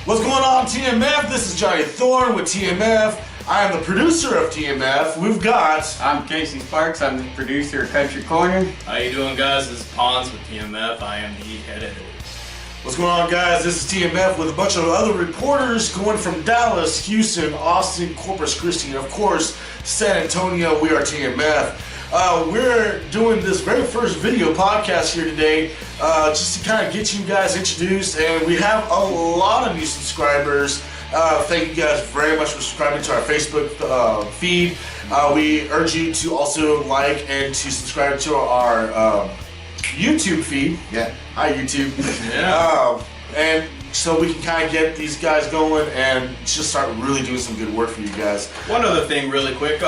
What's going on, TMF? This is Johnny Thorn with TMF. I am the producer of TMF. We've got... I'm Casey Sparks. I'm the producer of Country Corner. How you doing, guys? This is Ponce with TMF. I am the head editor. What's going on, guys? This is TMF with a bunch of other reporters going from Dallas, Houston, Austin, Corpus Christi, and of course, San Antonio. We are TMF. We're doing this very first video podcast here today just to kind of get you guys introduced, and we have a lot of new subscribers. Thank you guys very much for subscribing to our Facebook feed. We urge you to also like and to subscribe to our YouTube feed. Yeah, hi YouTube. Yeah. And so we can kind of get these guys going and just start really doing some good work for you guys. One other thing really quick,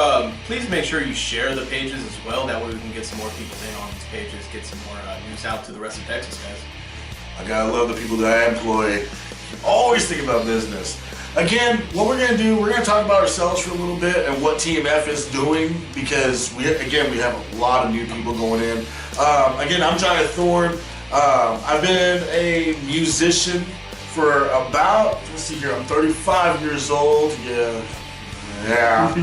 please make sure you share the pages as well. That way we can get some more people in on these pages, get some more news out to the rest of Texas, guys. I gotta love the people that I employ. Always think about business. Again, what we're gonna do, we're gonna talk about ourselves for a little bit and what TMF is doing, because we have a lot of new people going in. Again, I'm Johnny Thorn. I've been a musician for about, let's see here, I'm 35 years old. Yeah.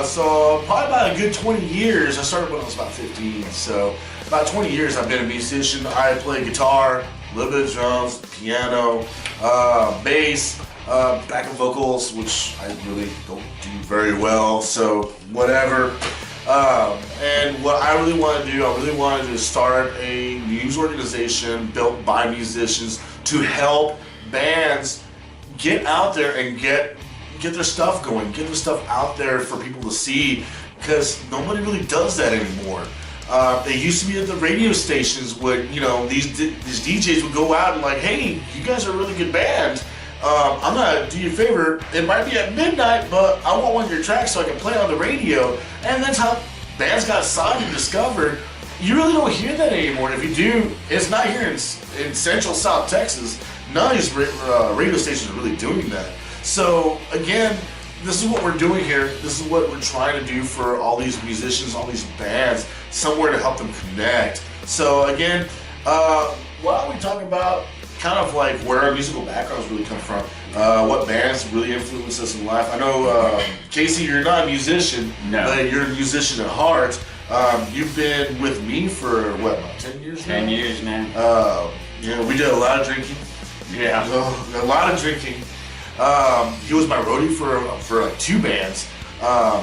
So probably about a good 20 years. I started when I was about 15, so about 20 years I've been a musician. I play guitar, a little bit of drums, piano, bass, backup vocals, which I really don't do very well, so whatever. And what I really want to do, I really wanted to start a news organization built by musicians to help bands get out there and get their stuff going, get their stuff out there for people to see, because nobody really does that anymore. It used to be at the radio stations where, you know, these DJs would go out and like, hey, you guys are a really good band. I'm gonna do you a favor, it might be at midnight, but I want one of your tracks so I can play it on the radio. And that's how bands got signed and discovered. You really don't hear that anymore. If you do, it's not here in Central South Texas. None of these radio stations are really doing that. So again, this is what we're doing here. This is what we're trying to do for all these musicians, all these bands, somewhere to help them connect. So again, why don't we talk about kind of like where our musical backgrounds really come from, what bands really influence us in life. I know, Casey, you're not a musician, but you're a musician at heart. You've been with me for, what, about 10 years now? 10 years now. You know, we did a lot of drinking. Yeah. A lot of drinking. He was my roadie for like 2 bands.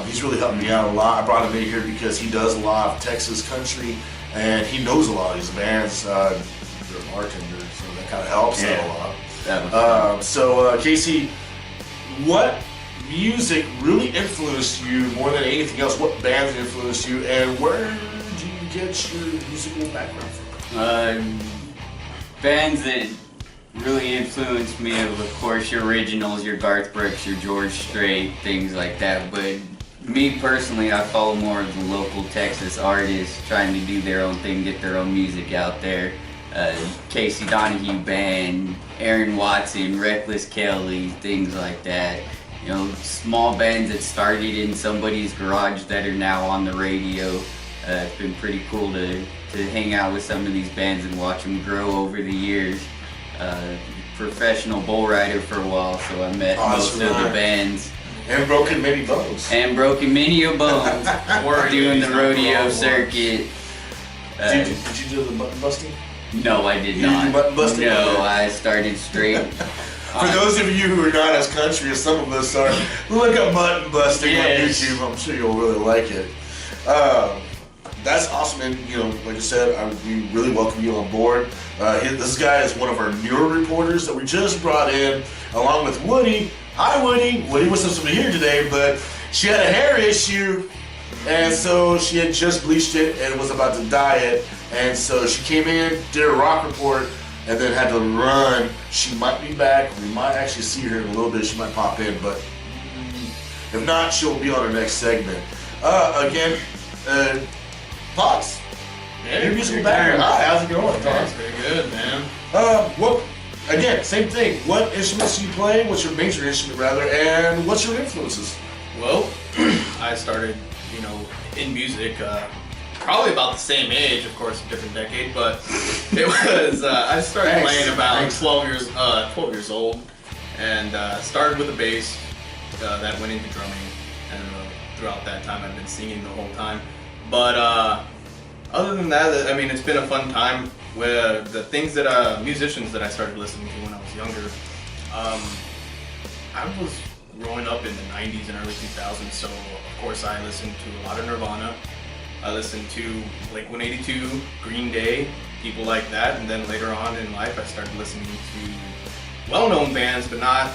He's really helped me out a lot. I brought him in here because he does a lot of Texas country, and he knows a lot of these bands. They're a bartender, so that kind of helps out a lot. So Casey, what music really influenced you more than anything else? What bands influenced you, and where do you get your musical background from? Bands that really influenced me, of course, your originals, your Garth Brooks, your George Strait, things like that. But me personally, I follow more of the local Texas artists trying to do their own thing, get their own music out there. Casey Donahue Band, Aaron Watson, Reckless Kelly, things like that. You know, small bands that started in somebody's garage that are now on the radio. It's been pretty cool to hang out with some of these bands and watch them grow over the years. Professional bull rider for a while, so I met most of the bands. And broken many bones. And broken many a bones. Doing the rodeo circuit. Did you do the button busting? No, I did not. Button busting? No, I started straight. For those of you who are not as country as some of us are, look up button busting on YouTube. I'm sure you'll really like it. That's awesome, and you know, like I said, we really welcome you on board. This guy is one of our newer reporters that we just brought in, along with Woody. Hi, Woody. Woody was supposed to be here today, but she had a hair issue, and so she had just bleached it and was about to dye it, and so she came in, did a rock report, and then had to run. She might be back. We might actually see her in a little bit. She might pop in, but if not, she'll be on our next segment. Again, Ponce. Yeah, your musical background. Hi, how's it going, Ponce? Pretty good, man. Again, same thing. What instruments do you play? What's your major instrument, rather? And what's your influences? Well, I started, you know, in music probably about the same age, of course, a different decade, but it was, I started playing about 12 years old. and started with the bass, that went into drumming, and throughout that time I've been singing the whole time. But other than that, I mean, it's been a fun time with the things that musicians that I started listening to when I was younger. I was growing up in the 90s and early 2000s, so of course I listened to a lot of Nirvana. I listened to Blink 182, Green Day, people like that, and then later on in life I started listening to well-known bands, but not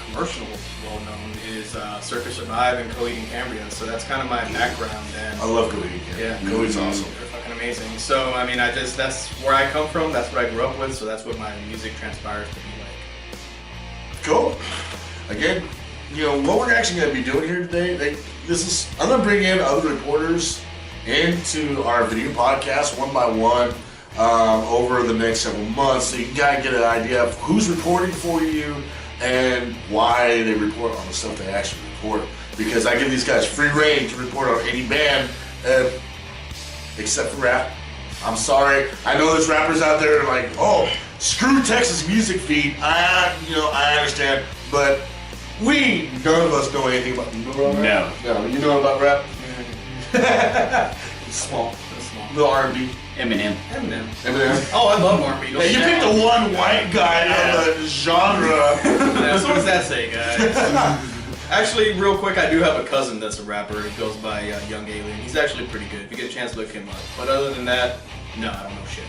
commercial well-known, is Circus Survive and Coheed and Cambria, so that's kind of my background. And I love Coheed and Cambria. Yeah, Coheed's awesome. They're fucking amazing. So, I mean, that's where I come from, that's what I grew up with, so that's what my music transpires to be like. Cool. Again, you know, what we're actually going to be doing here today, I'm going to bring in other reporters into our video podcast one by one over the next several months, so you can kind of get an idea of who's reporting for you and why they report on the stuff they actually report. Because I give these guys free reign to report on any band, except for rap. I'm sorry. I know there's rappers out there that are like, oh, screw Texas music feed. I understand, but none of us know anything about. You know about rap? No. You know about rap? Small. The R&B. Eminem. Oh, I love R&B. Yeah, you picked the one white guy out of the genre. Yeah, so what does that say, guys? Actually, real quick, I do have a cousin that's a rapper. He goes by Young Alien. He's actually pretty good. If you get a chance, look him up. But other than that, no, I don't know shit.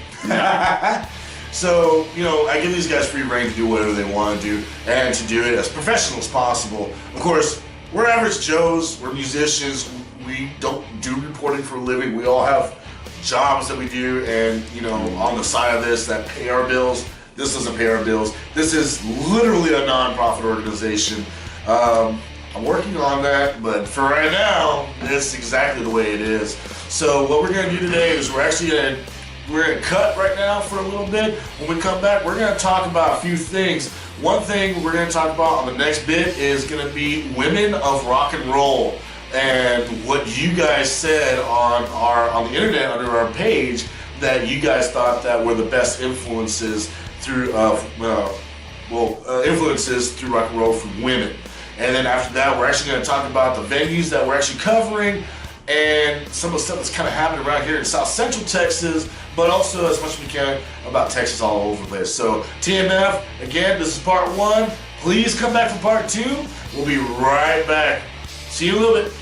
So, you know, I give these guys free reign to do whatever they want to do and to do it as professional as possible. Of course, we're average Joes, we're musicians, we don't do reporting for a living. We all have jobs that we do and, you know, on the side of this that pay our bills. This doesn't pay our bills. This is literally a non-profit organization. I'm working on that, but for right now, it's exactly the way it is. So what we're going to do today is we're going to cut right now for a little bit. When we come back, we're going to talk about a few things. One thing we're going to talk about on the next bit is going to be women of rock and roll, and what you guys said on the internet under our page that you guys thought that were the best influences through influences through rock and roll from women. And then after that, we're actually going to talk about the venues that we're actually covering and some of the stuff that's kind of happening around here in South Central Texas, but also as much as we can about Texas all over the place. So TMF, again, this is part one. Please come back for part two. We'll be right back. See you in a little bit.